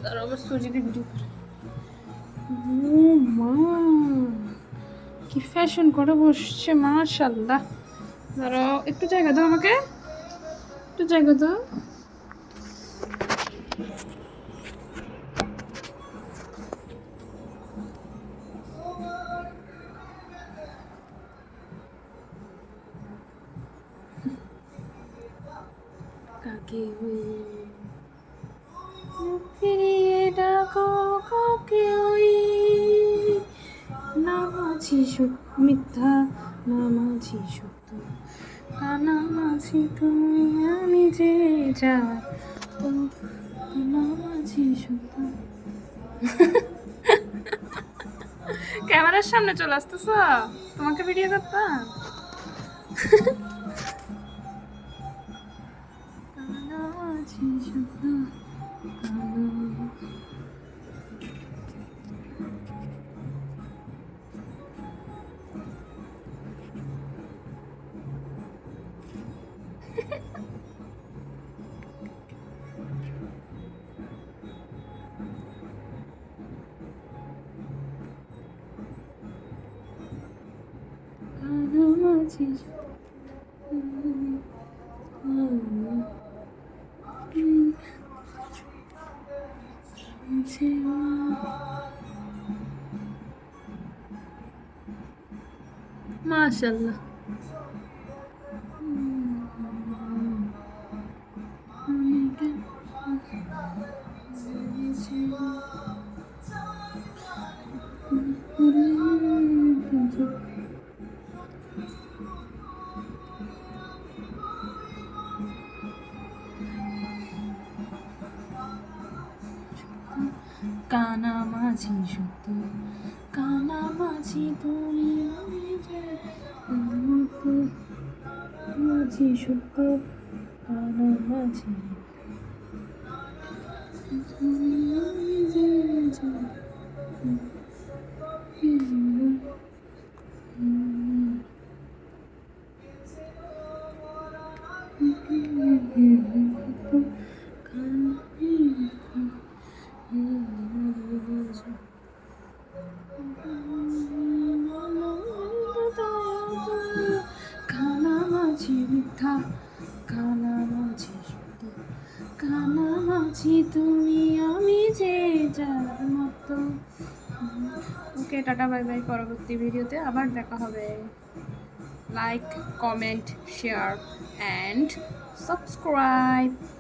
তার আবার সুজিকে ভিডিও করে। ও মা, কি ফ্যাশন করে বসছে, মাশাআল্লাহ। দাঁড়াও, একটু জায়গা দাও আমাকে, একটু জায়গা দাও। কাকে ওই ফিরিয়ে ডাকো, কাকে ওই নামাছি মিথ্যা, নামাছি সত্য, নামাছি তুমি আমি যে যা, ও নামাছি সত্য। ক্যামেরার সামনে চলে আসতেছ, তোমাকে ভিডিও করতাম। নামাছি সত্য, নামাছি মাশাআল্লাহ। কানামাছি সত্য, কানামাছি তুমি মাছি সত্য, কানামাছি কানামাছি মিথ্যা, কানামাছি সত্য, কানামাছি তুমি আমি যে যার মতো। ওকে, টাটা বাই বাই। পরবর্তী ভিডিওতে আবার দেখা হবে। Like, comment, share and subscribe.